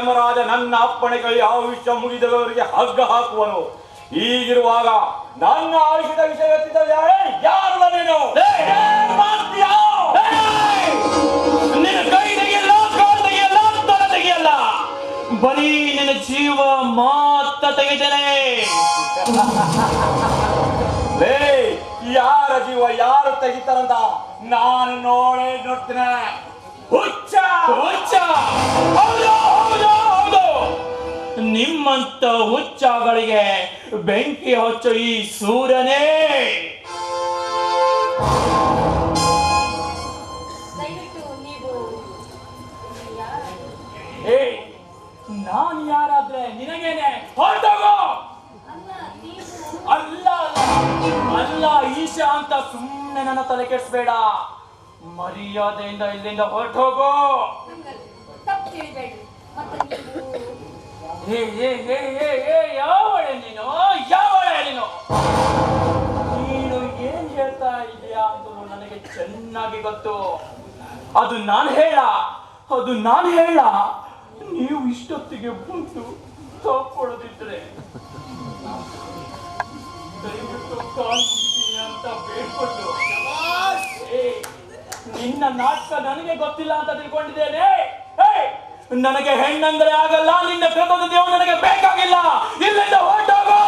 ಧರ್ಮರಾಜ ನನ್ನ ಅಪ್ಪಣೆಗೆ ಆಯುಷ್ಯ ಮುಗಿದವರಿಗೆ ಹಗ್ಗ ಹಾಕುವನು. ಹೀಗಿರುವಾಗ ನನ್ನ ಆಯುಷ್ಯದ ವಿಷಯ ಎತ್ತಿದ ಯಾರು ನೀನು? ನಿನ್ನ ಕೈ ತೆಗೆಯಲ್ಲ, ಕಾಲು ತೆಗೆಯಲ್ಲ, ತಲೆ ತೆಗೆಯಲ್ಲ, ಬರೀ ನಿನ್ನ ಜೀವ ಮಾತ್ರ ತೆಗೆದೇನೆ. ಯಾರ ಜೀವ ಯಾರು ತೆಗಿತಾರಂತ ನಾನು ನೋಡ್ತೇನೆ. ಹುಚ್ಚ ಹುಚ್ಚ, ಹೌದು ಹೌದು ಹೌದು. ನಿಮ್ಮಂತ ಹುಚ್ಚಗಳಿಗೆ ಬೆಂಕಿ ಹಚ್ಚು ಈ ಸೂರ್ಯನೇ. ನಾನು ಯಾರಾದ್ರೆ ನಿನಗೇನೆ? ಹೊರಟೋಗೋ. ಅಲ್ಲ ಅಲ್ಲ ಈಶಾ ಅಂತ ಸುಮ್ಮನೆ ನನ್ನ ತಲೆ ಕೆಡಿಸ್ಬೇಡ. ಮರ್ಯಾದೆಯಿಂದ ಇಲ್ಲಿಂದ ಹೊರಟೋಗೋ. ಯಾವಳೆ ನೀನು? ಯಾವಳೆ ನೀನು? ನೀನು ಏನ್ ಹೇಳ್ತಾ ಇದೀಯಾ ಅಂತ ನನಗೆ ಚೆನ್ನಾಗಿ ಗೊತ್ತು. ಅದು ನಾನು ಹೇಳ. ನೀವು ಇಷ್ಟೊತ್ತಿಗೆ ಬಂದು ತಗೊಳ್ಳೋದಿದ್ರೆ ದಯವಿಟ್ಟು ಕಾಲ್ ಮುಗಿತೀನಿ ಅಂತ ಬೇಡ್ಕೊಂಡು. ನಿನ್ನ ನಾಟಕ ನನಗೆ ಗೊತ್ತಿಲ್ಲ ಅಂತ ತಿಳ್ಕೊಂಡಿದ್ದೇನೆ. ನನಗೆ ಹೆಣ್ಣಂದ್ರೆ ಆಗಲ್ಲ, ನಿನ್ನ ಕೃತಜ್ಞತೆಯು ನನಗೆ ಬೇಕಾಗಿಲ್ಲ. ಇಲ್ಲಿಂದ ಹೊರಟೋಗು.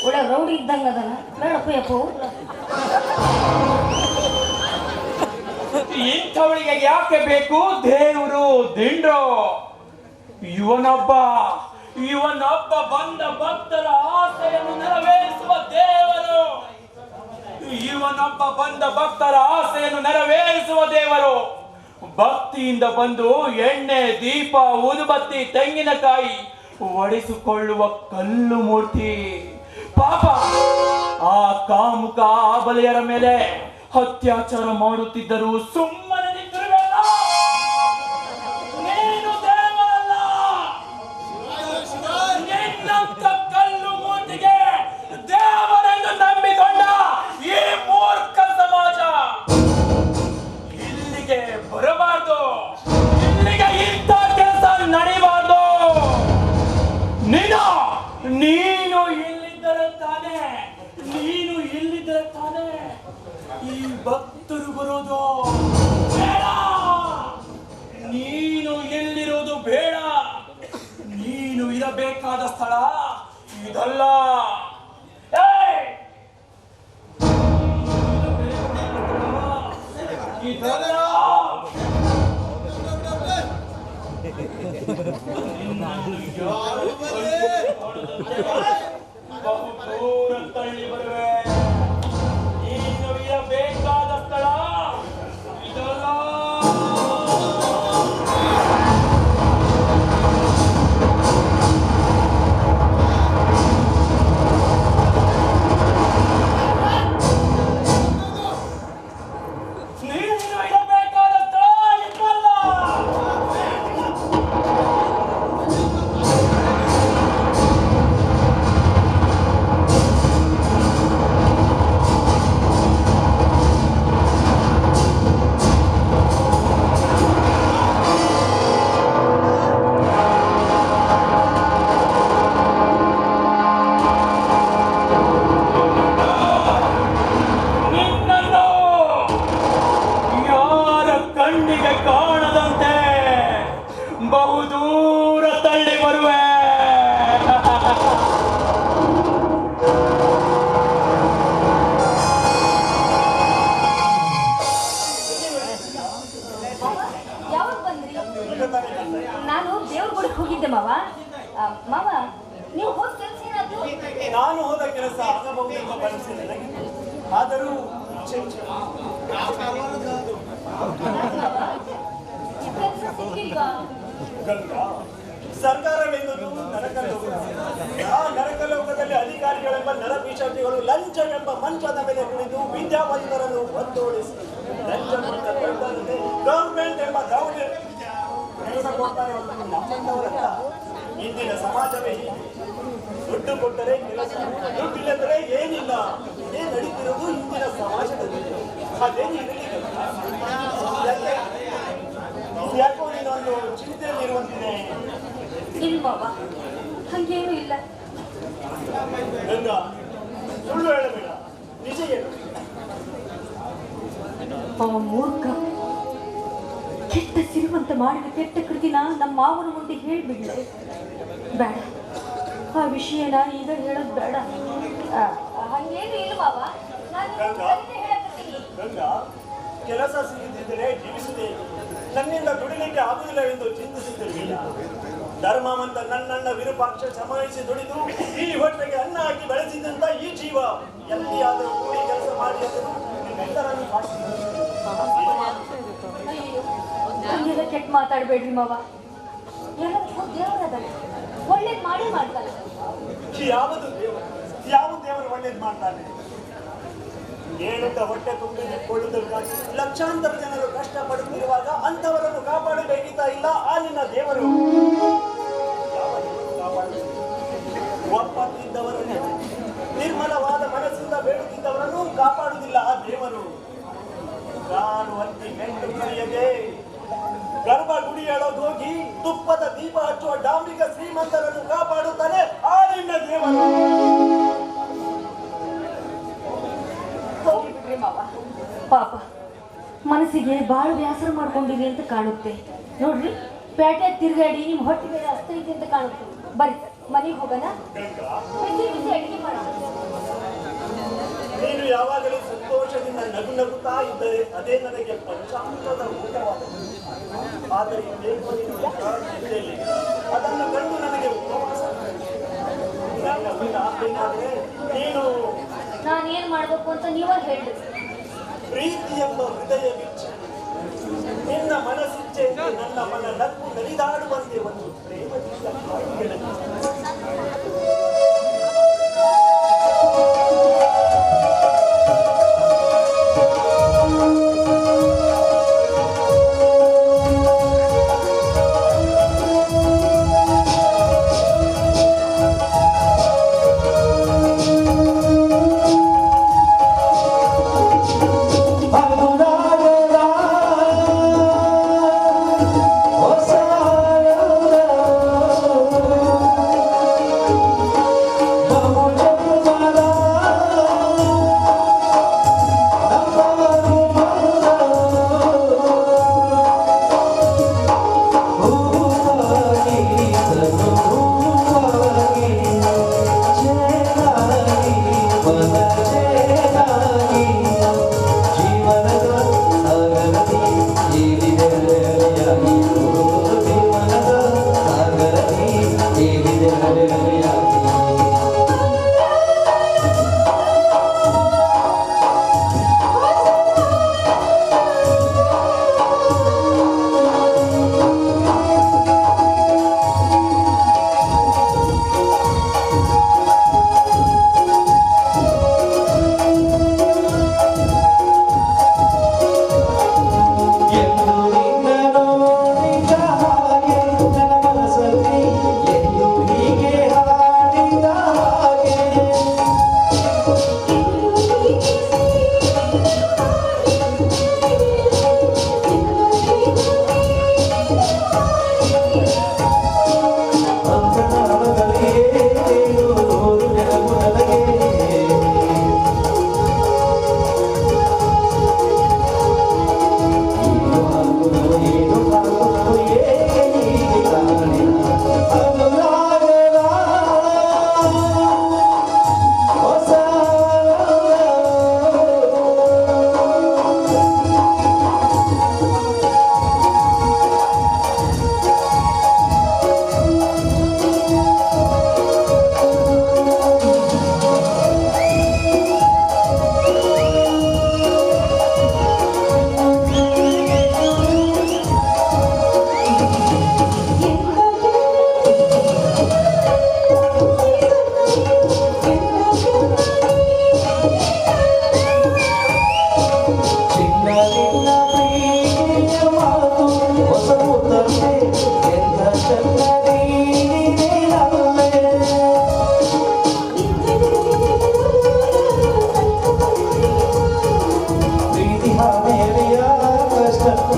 ಒಳ್ಳೆ ರೌಡಿ ಇದ್ದಂಗ ಅದನ ಬೇಡಪ್ಪ. ಇಂಥವಳಿಗೆ ಯಾಕೆ ಬೇಕು ದೇವರು ದಿಂಡ್ರು? ಇವನೊಬ್ಬ ಬಂದ ಭಕ್ತರ ಆಸೆಯನ್ನು ನೆರವೇರಿಸುವ ದೇವರು. ಭಕ್ತಿಯಿಂದ ಬಂದು ಎಣ್ಣೆ, ದೀಪ, ಊದುಬತ್ತಿ, ತೆಂಗಿನಕಾಯಿ ಒಡೆಸಿಕೊಳ್ಳುವ ಕಲ್ಲು ಮೂರ್ತಿ. ಪಾಪ ಆ ಕಾಮುಕ ಆಬಲೆಯರ ಮೇಲೆ ಅತ್ಯಾಚಾರ ಮಾಡುತ್ತಿದ್ದರು ಸುಮ್ಮನೆ ನಿಂತಿರಬೇಡ. ನೀನು ದೇವರಲ್ಲ. ನಿನ್ನಂತ ಕಲ್ಲು ಮೂರ್ತಿಗೆ ದೇವರೆಂದು ನಂಬಿಕೊಂಡ ಈ ಮೂರ್ಖ ಸಮಾಜ ಇಲ್ಲಿಗೆ ಬರಬಾರ್ದು. ಇಲ್ಲಿಗೆ ಇಂಥ ಕೆಲಸ ನಡೀಬಾರ್ದು. ನೀನು ಇಲ್ಲಿದ್ದರೆ ತಾನೇ ಈ ಭಕ್ತರು ಬರೋದು. ಬೇಡ, ನೀನು ಎಲ್ಲಿರೋದು ಬೇಡ. ನೀನು ಇರಬೇಕಾದ ಸ್ಥಳ ಇದಲ್ಲ. ಬಹು ದೂರ ತಳ್ಳಿ ಬರುವೆ. ನೀನು ಇರಬೇಕಾದ ಸ್ಥಳ ಇದಲ್ಲ. ಬಹುದೂರ ತಳ್ಳಿ ಬರುವೆ. ಯಾವಾಗ ಬಂದ್ರಿ? ನಾನು ದೇವ್ರ ಗುಡಿಗೆ ಹೋಗಿದ್ದೆ ಮಾವ. ಮಾವ ನೀವು ಹೋದ ಕೆಲಸ ಏನಾದ್ರು? ನಾನು ಹೋದ ಕೆಲಸ ಆಗಬಹುದೆಂಬ ಭರವಸೆ ನನಗಿತ್ತು. ಆದರೂ ಗಂಗಾ, ಸರ್ಕಾರವೆಂಬುದು ನರಕಲೋಕ. ಆ ನರಕಲೋಕದಲ್ಲಿ ಅಧಿಕಾರಿಗಳೆಂಬ ನರಪಿಶಾಚಿಗಳು ಲಂಚವೆಂಬ ಮಂಚದ ಮೇಲೆ ಕುಳಿತು ವಿದ್ಯಾವಂತರನ್ನು ಒತ್ತೋಡಿಸಿ ಲಂಚ ಗವರ್ಮೆಂಟ್ ಎಂಬ ದಾವಣಿ ಕೆಲಸ ಕೊಡ್ತಾರೆ. ನಮ್ಮಂತವರಲ್ಲ. ಇಂದಿನ ಸಮಾಜವೇ ದುಡ್ಡು ಕೊಟ್ಟರೆ ಕೆಲಸ, ದುಡ್ಡಿಲ್ಲದರೆ ಏನಿಲ್ಲ. ಇದೇ ನಡೀತಿರೋದು ಇಂದಿನ ಸಮಾಜದಲ್ಲಿ. ಅದೇನು ಇರಲಿ ಯಾಕೋ ನೀನೊಂದು ಚಿಂತೆಯಲ್ಲಿರುವಂತಿದೆ. ಇಲ್ವವ, ಹಂಗೇನು ಇಲ್ಲ. ಗಂಗಾ, ಸುಳ್ಳು ಹೇಳಬೇಡ, ನಿಜ ಹೇಳು. ಅವ ಮೂರ್ಖ ಕೆಟ್ಟ ಸಿರುವಂತ ಮಾಡಿದ ಕೆಟ್ಟ ಕೃತಿನ ನಮ್ಮ ಮಾವನ ಮುಂದೆ ಹೇಳ್ಬಿಡ್ಲೆ. ಬೇಡ, ಆ ವಿಷಯನ ಈಗ ಹೇಳೋದು ಬೇಡ. ಹಂಗೇನು ಇಲ್ಲ ಮಾವ, ಗಂಗಾ, ಕೆಲಸ ಸಿಗದಿದ್ದರೆ ಜೀವಿಸುತ್ತೆ. ನನ್ನಿಂದ ದುಡಿಲಿಕ್ಕೆ ಆಗುವುದಿಲ್ಲ ಎಂದು ಚಿಂತಿಸುತ್ತಿರಲಿಲ್ಲ. ಧರ್ಮವಂತ ನನ್ನಣ್ಣ ವಿರೂಪಾಕ್ಷ ಸಮಾಯಿಸಿ ದುಡಿದು ಈ ಹೊಟ್ಟೆಗೆ ಅನ್ನ ಹಾಕಿ ಬೆಳೆಸಿದಂತ ಈ ಜೀವ ಎಲ್ಲಿಯಾದರೂ ಕೂಡಿ ಕೆಲಸ ಮಾಡಿ ಅಂದರೂ ನಿಮ್ಮೆಲ್ಲರನ್ನು ಹಂಗೆಲ್ಲ ಕೆಟ್ಟ ಮಾತಾಡ್ಬೇಡ್ರಿ ಮಾವ. ಎಲ್ಲ ದೇವರದ ಒಳ್ಳೇದ್ ಮಾಡಿ ಮಾಡ್ತಾನೆ. ಯಾವ ದೇವರು ಒಳ್ಳೇದು ಮಾಡ್ತಾನೆ? ಹೇಳುತ್ತ ಹೊಟ್ಟೆ ತುಂಬಿಕೊಳ್ಳುವುದಕ್ಕಾಗಿ ಲಕ್ಷಾಂತರ ಜನರು ಕಷ್ಟಪಡುತ್ತಿರುವಾಗ ಅಂಥವರನ್ನು ಕಾಪಾಡಬೇಕಿತ್ತ ಇಲ್ಲ ಆ ನಿನ್ನ ದೇವರು? ಒಪ್ಪತ್ತಿದ್ದವರನ್ನು, ನಿರ್ಮಲವಾದ ಮನಸ್ಸಿಂದ ಬೇಡುತ್ತಿದ್ದವರನ್ನು ಕಾಪಾಡುವುದಿಲ್ಲ ಆ ದೇವರು. ನಾನು ಹತ್ತಿ ಮೆಟ್ಟು ಕರೆಯದೆ ಗರ್ಭಗುಡಿಯೊಳಗೆ ಹೋಗಿ ತುಪ್ಪದ ದೀಪ ಹಚ್ಚುವ ಡಾಂಬಿಕ ಶ್ರೀಮಂತರನ್ನು ಕಾಪಾಡುತ್ತಾನೆ ಆ ನಿನ್ನ ದೇವರು. ಹೋಗಿಬಿಡ್ರಿ ಮಾವ. ಪಾಪ ಮನಸ್ಸಿಗೆ ಬಾಳ ವ್ಯಾಸರ ಮಾಡ್ಕೊಂಡಿರಿ ಅಂತ ಕಾಣುತ್ತೆ. ನೋಡ್ರಿ, ಪೇಟೆ ತಿರುಗಾಡಿ ನಿಮ್ ಹೊಟ್ಟೆ ಮೇಲೆ ಅಸ್ತೈತಿ ಅಂತ ಕಾಣುತ್ತೆ. ಬರೀ ಮನೆಗೆ ಹೋಗೋಣ, ಬಿಸಿ ಬಿಸಿ ಅಡಿಗೆ ಮಾಡೋಣ. ನೀನು ಯಾವಾಗಲೂ ಸಂತೋಷದಿಂದ ನಗುತ್ತಾ ಇದ್ದರೆ ಅದೇ ನನಗೆ ಪಂಚಾಮೃತದ ಊಟವಾದ. ಆದರೆ ಅದನ್ನು ಕಂಡು ನನಗೆ ಉಪವಾಸ. ನೀನು ನಾನೇನ್ ಮಾಡ್ಬೇಕು ಅಂತ ನೀವೇ ಹೇಳಿ. ಪ್ರೀತಿ ಎಂಬ ಹೃದಯ ಬಿಚ್ಚಿ ನಿನ್ನ ಮನಸ್ಸಿಚ್ಛೆಯಿಂದ ನನ್ನ ಮನ ನಕ್ಕು ನಲಿದಾಡುವಂತೆ ಒಂದು ಪ್ರೇಮದಿಂದ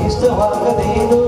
ಇಷ್ಟವಾಗದೇನು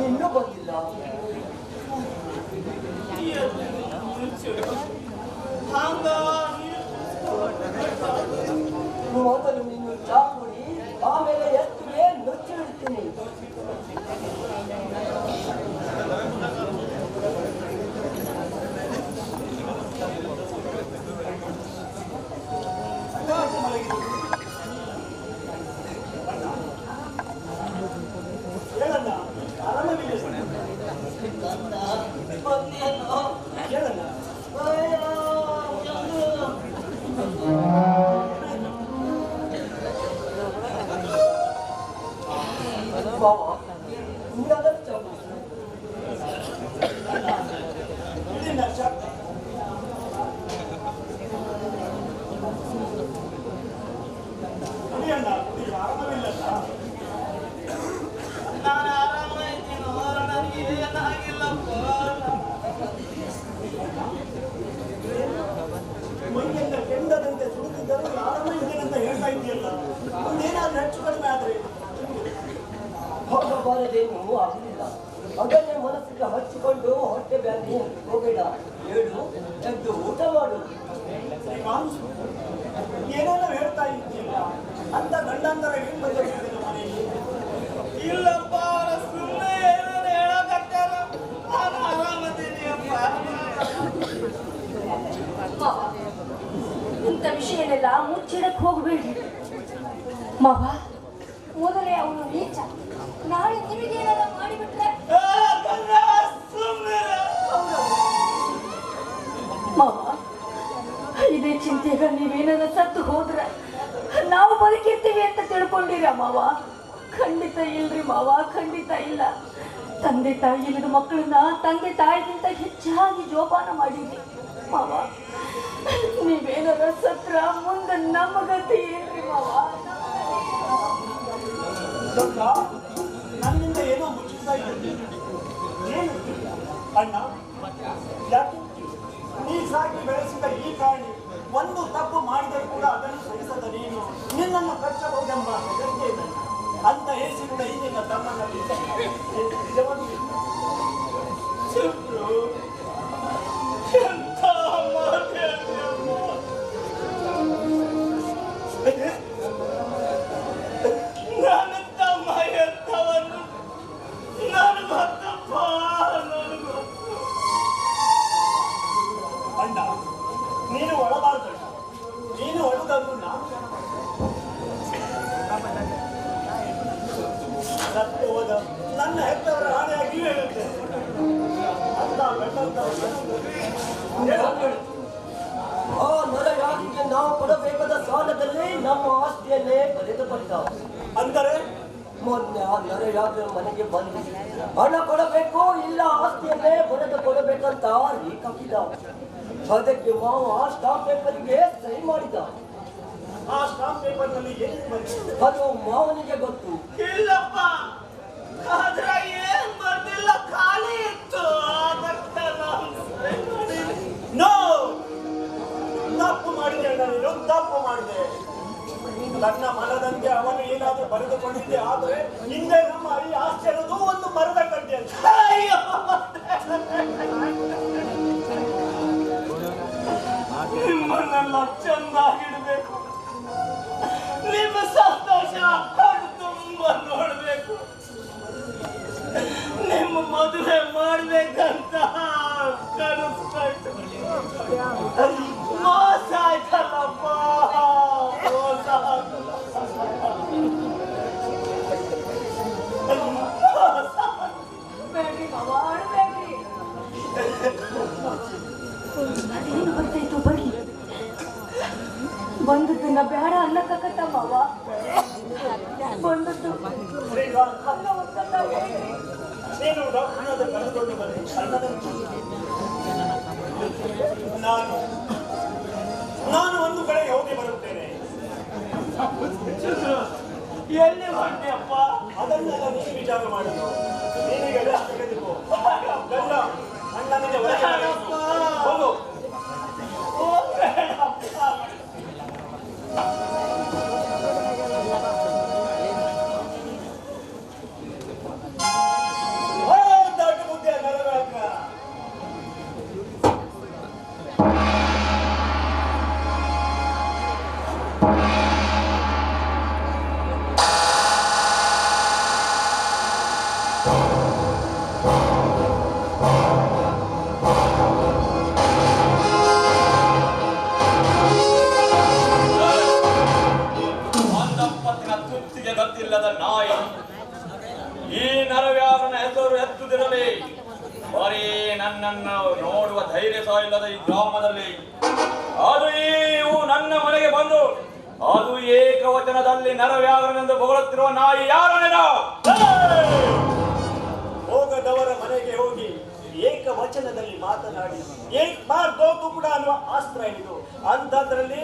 ಇನ್ನೂ ಬಂದಿಲ್ಲ. ಮೊದಲು ನೀನು ಚಾ ಕುಡಿ, ಆಮೇಲೆ ಎತ್ತಿಗೆ ನುಚ್ಚಿಡ್ತೀನಿ. ಹೇಳಣ್ಣ, ಆರಾಮವಿಲ್ಲ ಹೇಳಣ್ಣ. ಇದೇನ ಚಾ? ಕುಡಿಯಣ್ಣ, ಕುಡಿ, ಆರಾಮವಿಲ್ಲಲ್ಲ? ನಾನು ಆರಾಮ ಇದ್ದೀನೋ, ನನಗೆ ಏನಾಗಿಲ್ಲಪ್ಪ. ಮೈಯೆಲ್ಲ ಕೆಂಡದಂತೆ ಸುಡುತ್ತಿದ್ದರೂ ಆರಾಮ ಇದ್ದೇನಂತ ಹೇಳ್ತಾ ಇದೆಯಲ್ಲ, ಒಂದೇನಾದ್ರೂ ಹೆಚ್ಚು ಕಡಿಮೆ ಆದ್ರೆ ಹೋಗಬಾರದೇನು ಆಗಲಿಲ್ಲ. ಅದನ್ನೇ ಮನಸ್ಸಿಗೆ ಹಚ್ಚಿಕೊಂಡು ಹೊಟ್ಟೆ ಬ್ಯಾನಿ ಹೋಗಬೇಡ. ಹೇಳು, ಎದ್ದು ಊಟ ಮಾಡು. ಶ್ರೀಕಾಂತ್, ಏನೇನೋ ಹೇಳ್ತಾ ಇದ್ದೀಯಲ್ಲ, ಅಂತ ಗಂಡಾಂತರ ಏನು ಬಂದಿರ್ತಿದ್ದೆ ಮನೆಯಲ್ಲಿ? ಇಲ್ಲಪ್ಪ, ಸುಮ್ಮನೆ ಏನೇನು ಹೇಳಕತ್ತಾರ. ನಾನು ಆರಾಮದೀನಿಯಪ್ಪ. ಮಾವ, ಇಂಥ ವಿಷಯನೆಲ್ಲ ಮುಚ್ಚಿಡಕ್ ಹೋಗ್ಬೇಡಿ ಮಾವ. ಮೊದಲೇ ಅವನು ನೀಚ, ನಾಳೆ ನಿಮಗೇನಾರ ಮಾಡಿಬಿಟ್ರೆ ಮಾವ, ಇದೇ ಚಿಂತೆಗ ನೀವೇನಾರ ಸತ್ತು ಹೋದ್ರೆ ನಾವು ಬದುಕಿರ್ತೀವಿ ಅಂತ ತಿಳ್ಕೊಂಡಿರ ಮಾವ? ಖಂಡಿತ ಇಲ್ರಿ ಮಾವ, ಖಂಡಿತ ಇಲ್ಲ. ತಂದೆ ತಾಯಿ ಇಲ್ಲದ ಮಕ್ಕಳನ್ನ ತಂದೆ ತಾಯಿಗಿಂತ ಹೆಚ್ಚಾಗಿ ಜೋಪಾನ ಮಾಡಿದ್ವಿ ಮಾವ. ನೀವೇನಾರ ಸತ್ರ ಮುಂದೆ ನಮ್ಮ ಗತಿ ಏನ್ರಿ ಮಾವ? ದೊಡ್ಡ, ನನ್ನಿಂದ ಏನೋ ಮುಚ್ಚಿಸ್ತಾ ಇದ್ದೀನಿ. ಏನು ಅಣ್ಣ? ಯಾಕೆ ನೀ ಸಾಕಿ ಬೆಳೆಸಿದ ಈ ಪ್ರಾಣಿ ಒಂದು ತಪ್ಪು ಮಾಡಿದರೂ ಕೂಡ ಅದನ್ನು ಸಹಿಸದ ನೀನು ನಿನ್ನನ್ನು ಕಚ್ಚಬಹುದೆಂಬ ಹೆದರಿಕೆ ಇದೆ. ಅಂತ ಹೇಸಿ ಕೂಡ ಈ ನಿನ್ನ ತಮ್ಮನಲ್ಲಿ ನಿಜವಾಗಿ ಚಂದ್ರು, ಎಂಥ ಮಾತೆ ಅಮ್ಮ. ನನ್ನ ತಮ್ಮ ಎಂಥವನು, ನಾನು ಗೊತ್ತಪ್ಪ, ನಾನು ಗೊತ್ತು. ಅಣ್ಣ, ನೀನು ಒಳಬಾರ್ದು. ನೀನು ಒಳಗನ್ನು ನಾನು ಸತ್ತು ಹೋದ ನನ್ನ ಹೆತ್ತವರ ಹಾನಿಯಾಗಿ ಹೇಳುತ್ತೆ. ಅಂತ ಗಂಡಂತ ಆ ನರಯಾಗಿಗೆ ನಾವು ಕೊಡಬೇಕಾದ ಸಾಲದಲ್ಲಿ ನಮ್ಮ ಆಸ್ತಿಯನ್ನೇ ಬರೆದುಕೊಂಡ. ಅಂದರೆ ಮೊನ್ನೆ ಆ ನರಯಾಗ ಮನೆಗೆ ಬಂದು ಹಣ ಕೊಡಬೇಕು, ಇಲ್ಲ ಆಸ್ತಿಯನ್ನೇ ಬರೆದು ಕೊಡಬೇಕಂತ ರೇಖಾಕಿದ. ಅದಕ್ಕೆ ಮಾವ ಸ್ಟಾಂಪ್ ಪೇಪರ್ಗೆ ಸಹಿ ಮಾಡಿದ. ಆ ಸ್ಟಾಂಪ್ ಪೇಪರ್ ನಲ್ಲಿ ಏನು ಬಂದಿದೆ? ಅದು ಮಾವನಿಗೆ ಗೊತ್ತು. ಇಲ್ಲಪ್ಪ, ಆದ್ರೆ ಏನ್ ಬರ್ದಿಲ್ಲ, ಖಾಲಿ ಇತ್ತು. ಅದಕ್ಕೆ ನಾನು ಸಹಿ ಮಾಡಿದೆ. ನೋ, ತಪ್ಪು ಮಾಡಿದೆ ಅಣ್ಣ, ನೀನು ತಪ್ಪು ಮಾಡಿದೆ. ನನ್ನ ಮನದಂತೆ ಅವನು ಏನಾದ್ರೂ ಬರೆದುಕೊಂಡಿದ್ದೆ ಆದ್ರೆ ಹಿಂದೆ ನಮ್ಮ ಈ ಆಸ್ತಿ ಅನ್ನೋದು ಒಂದು ಮರದ ಕಡ್ಡಿ ಅಂತ. ಅಯ್ಯೋ, ನಿಮ್ಮನ್ನೆಲ್ಲ ಚಂದಾಗಿಡ್ಬೇಕು, ನಿಮ್ಮ ಸಂತೋಷ ತುಂಬ ನೋಡ್ಬೇಕು, ನಿಮ್ಮ ಮದುವೆ ಮಾಡ್ಬೇಕಂತ ಕನಸ್ತಾ ಇತ್ತು. ಬಂದದ್ದನ್ನ ಬೇಡ ಅನ್ನಕತ್ತ ಮಾವ. ಬಂದದ್ದು ಅನ್ನವಕ್ಕಲ್ಲ ಹೇಳಿ. ನೀನು ಡಾಕ್ಟರ್ನಾದ ಕರೆದುಕೊಂಡು ಬನ್ನಿ. ನಾನು ಒಂದು ಕಡೆಗೆ ಹೋಗಿ ಬರುತ್ತೇನೆ. ಎಲ್ಲಿ ಹೊಂಟೆಯಪ್ಪ? ಅದನ್ನೆಲ್ಲ ನೀನು ವಿಚಾರ ಮಾಡುದು. ನೀನೀಗ ರೆಸ್ಟ್ ತೆಗೆದುಕೋ. ಗಂಡ ಅಣ್ಣನಿಗೆ ಒಳಗೆ ಹೋಗು. ದೊಡ್ಡ ಬುದ್ಧಿಯ ನರಗಳಕ್ಕ. ಗೊತ್ತಿಲ್ಲದ ನಾಯಿ ಈ ನರವ್ಯಾರನ ಹೆಸರು ಎತ್ತುದಿರಲಿ. ಬರೀ ನನ್ನನ್ನು ನೋಡುವ ಧೈರ್ಯ ಸಹ ಇಲ್ಲದ ಈ ಗ್ರಾಮದಲ್ಲಿ ಅದು ಇವು ನನ್ನ ಮನೆಗೆ ಬಂದು ಅದು ಏಕವಚನದಲ್ಲಿ ನರವ್ಯಾರನೆಂದು ಹೊಗಳುತ್ತಿರುವ ನಾಯಿ ಯಾರನೇನೋ. ಹೋಗದವರ ಮನೆಗೆ ಹೋಗಿ ಏಕವಚನದಲ್ಲಿ ಮಾತನಾಡಿ ಮಾರ್ಗೋಕು ಕೂಡ ಅನ್ನುವ ಆಸ್ತ್ರ ಹಿಡಿದು ಅಂತದ್ರಲ್ಲಿ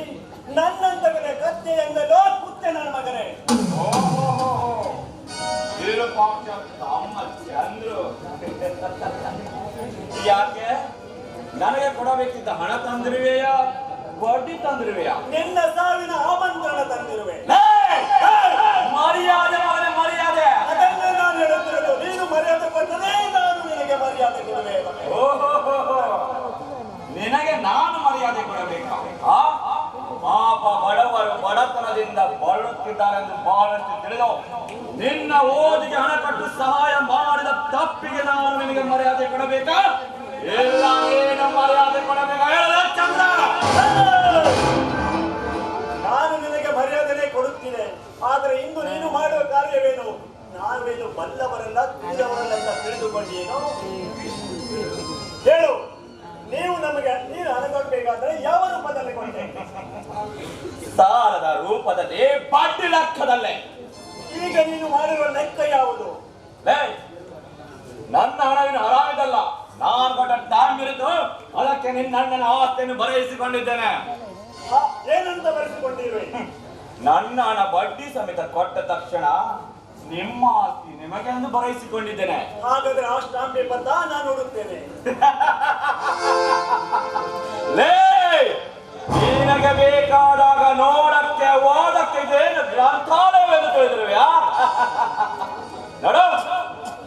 ನನ್ನಂತಗನೆ ಕತ್ತೆ ಎಂದಲೋ ಕುತ್ತೆ ನನ್ನ ಮಗನೇ. ಯಾಕೆ ನನಗೆ ಕೊಡಬೇಕಿದ್ದ ಹಣ ತಂದಿರುವೆಯಾ ಬಡ್ಡಿ ತಂದಿರುವೆಯಾ? ನಿನ್ನ ಸಾವಿನ ಆಮಂತ್ರಣ ತಂದಿರುವೆ. ಮರ್ಯಾದೆ ಮಗನೇ ಮರ್ಯಾದೆ. ಅದನ್ನೇ ನಾನು ಹೇಳುತ್ತಿರೋದು. ನೀನು ಮರ್ಯಾದೆ ಕೊಟ್ಟರೆ ನಾನು ನಿನಗೆ ಮರ್ಯಾದೆ ಕೊಡುವೆ. ನಿನಗೆ ನಾನು ಮರ್ಯಾದೆ ಕೊಡಬೇಕಾ? ಪಾಪ ಬಡವರು ಬಡತನದಿಂದ ಬಳಲುತ್ತಿದ್ದಾರೆಂದು ಬಹಳಷ್ಟು ತಿಳಿದು ನಿನ್ನ ಓದಿಗೆ ಹಣ ಕೊಟ್ಟು ಸಹಾಯ ಮಾಡಿದ ತಪ್ಪಿಗೆ ನಾನು ನಿನಗೆ ಮರ್ಯಾದೆ ಕೊಡಬೇಕಾ? ಇಲ್ಲ ಏನು ಮರ್ಯಾದೆ ಕೊಡಬೇಕಾ ಹೇಳ ಚಂದ್ರ. ನಾನು ನಿನಗೆ ಮರ್ಯಾದೆನೇ ಕೊಡುತ್ತೇನೆ. ಆದರೆ ಇಂದು ನೀನು ಮಾಡುವ ಕಾರ್ಯವೇನು? ನಾವೇನು ಬಲ್ಲವರಲ್ಲ ತಿಳಿದವರಲ್ಲ ಅಂತ ತಿಳಿದುಕೊಂಡೇನು? ಹೇಳು. ನೀನು ಹಣ ಕೊಡ್ಬೇಕಾದ್ರೆ ಯಾವ ರೂಪದಲ್ಲಿ ಕೊಟ್ಟೆ? ಸಾಲದ ರೂಪದಲ್ಲಿ ಬಡ್ಡಿ ಲೆಕ್ಕದಲ್ಲೇ. ಈಗ ನೀನು ಮಾಡಿರುವ ಲೆಕ್ಕ ಯಾವುದು? ನನ್ನ ಹಣವಿನ ಹರಾಮಿದಲ್ಲ. ನಾನು ಕೊಟ್ಟ ಟೈಮ್ ಇರುತ್ತು ಅದಕ್ಕೆ ನಿನ್ನ ಅಣ್ಣನ ಆಸ್ತಿಯನ್ನು ಬರೆಯಿಸಿಕೊಂಡಿದ್ದೇನೆ. ಏನಂತ ಬರೆಸಿಕೊಂಡಿರುವೆ? ನನ್ನ ಹಣ ಬಡ್ಡಿ ಸಮೇತ ಕೊಟ್ಟ ತಕ್ಷಣ ನಿಮ್ಮ ಆಸ್ತಿ ನಿಮಗೆ ಎಂದು ಬರೆಯಿಸಿಕೊಂಡಿದ್ದೇನೆ. ಹಾಗಾದ್ರೆ ಆ ಸ್ಟಾಂಪ್ ಪೇಪರ್ ನಾನು ನೋಡುತ್ತೇನೆ. ನಿನಗೆ ಬೇಕಾದಾಗ ನೋಡಕ್ಕೆ ಓದಕ್ಕೆ ಇದೇನು ಗ್ರಂಥಾಲಯವೆಂದು ತಿಳಿದಿರುವೆಯಾ? ನೋಡು,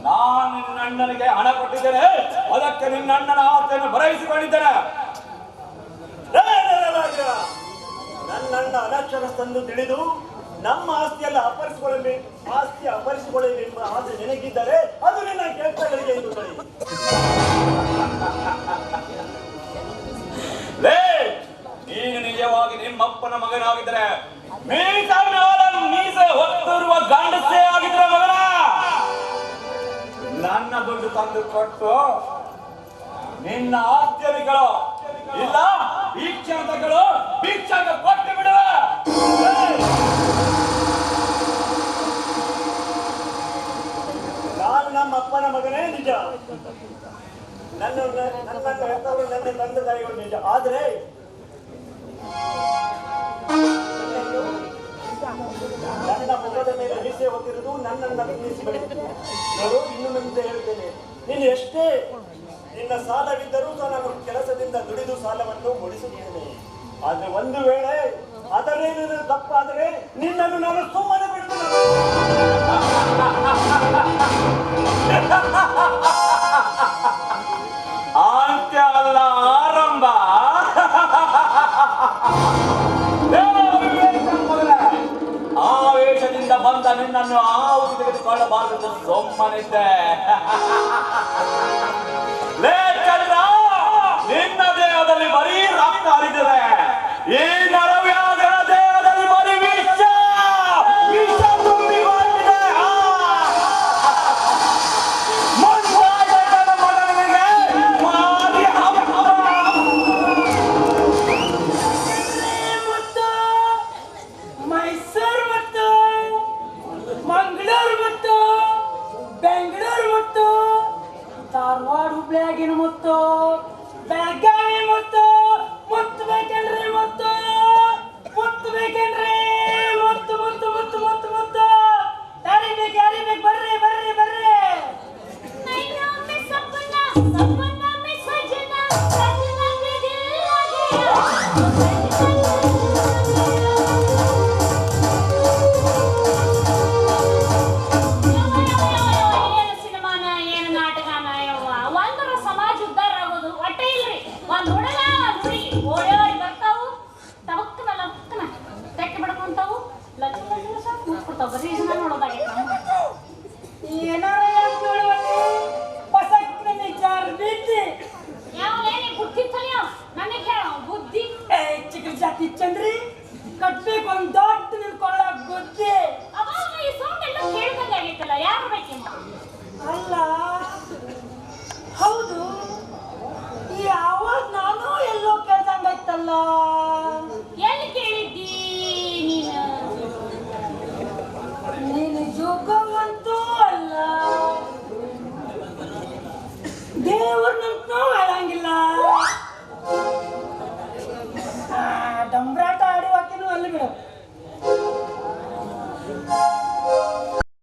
ನಾನು ನಿನ್ನ ಅಣ್ಣನಿಗೆ ಹಣ ಕೊಟ್ಟಿದ್ದೇನೆ, ಅದಕ್ಕೆ ನಿನ್ನ ಅಣ್ಣನ ಆಸ್ತಿಯನ್ನು ಬರೆಯಿಸಿಕೊಂಡಿದ್ದೇನೆ. ನನ್ನಣ್ಣ ಅನಕ್ಷರಸ್ಥೆಂದು ತಿಳಿದು ನಮ್ಮ ಆಸ್ತಿಯೆಲ್ಲ ಅಪರಿಸಿಕೊಳ್ಳಬೇಕೆಂಬ ಆಸೆ ನಿನಗಿದ್ದರೆ ಅದು ನಿನ್ನ ಕೆಲಸಗಳಿಗೆ ಎಂದು ತಳಿ. ನೀನು ನಿಜವಾಗಿ ನಿಮ್ಮಪ್ಪನ ಮಗನಾಗಿದ್ದರೆ ಮೀಸೆ ಹೊತ್ತಿರುವ ಗಂಡಸೇ ಆಗಿದ್ರೆ ಮಗನ ನನ್ನ ದುಡ್ಡು ತಂದು ಕೊಟ್ಟು ನಿನ್ನ ಆಸ್ತಿಗಳು ಇಲ್ಲ ಭಿಕ್ಷಾಂತಗಳು ಭಿಕ್ಷಾಂತ ಕೊಟ್ಟು ಬಿಡುವ. ನಾನು ನಮ್ಮ ಅಪ್ಪನ ಮಗನೇ ನಿಜ. ನನ್ನನ್ನು ಹೆತ್ತವರು ನನ್ನ ತಂದೆ ತಾಯಿಗಳು ನಿಜ. ಆದರೆ ನನ್ನ ಮುಖದ ಮೇಲೆ ಮೀಸೆ ಹೊತ್ತಿರುವುದು ನನ್ನನ್ನು ನೋಡು. ಇನ್ನು ಮುಂದೆ ಹೇಳ್ತೇನೆ, ನೀನು ಎಷ್ಟೇ ನಿನ್ನ ಸಾಲವಿದ್ದರೂ ಸಹ ನಾನು ಕೆಲಸದಿಂದ ದುಡಿದು ಸಾಲವನ್ನು ಮುಡಿಸುತ್ತೇನೆ. ಆದ್ರೆ ಒಂದು ವೇಳೆ ಅದರೇನು ತಪ್ಪಾದರೆ ನಿನ್ನನ್ನು ನಾನು ಸುಮ್ಮನೆ ಬಿಡ್ತೇನೆ. ಅಂತ್ಯ ಅಲ್ಲ ಆರಂಭ. ಆವೇಶದಿಂದ ಬಂದ ನಿನ್ನನ್ನು ಆಹುತಿ ತೆಗೆದುಕೊಳ್ಳಬಾರದು ಸುಮ್ಮನಿದ್ದೆ. ನಿನ್ನ ದೇಹದಲ್ಲಿ ಬರೀ ರಕ್ತ ಹರಿದಿದೆ. ಈ ನರವ್ಯಾಘ್ರ ದೇಹದಲ್ಲಿ ಬರೀ ವಿಷ ತುಂಬಿಕೊಂಡಿದೆ. ತಾಲೂಕಿನ ಮುತ್ತು ಬೆಳಗಾವಿ ಮುತ್ತು ಮುತ್ತು ಬೇಕೇನ್ರಿ ಮುತ್ತು ಮುತ್ತು ಬೇಕೇನ್ರಿ ಮುತ್ತು ಮುತ್ತು ಮುತ್ತು ಮುತ್ತು ಮುತ್ತು ಯಾರಿಬೇಕು ಬರ್ರಿ ಬರ್ರಿ ಬರ್ರಿ नैना में सपना सपना में सजना सजना में दिल लगे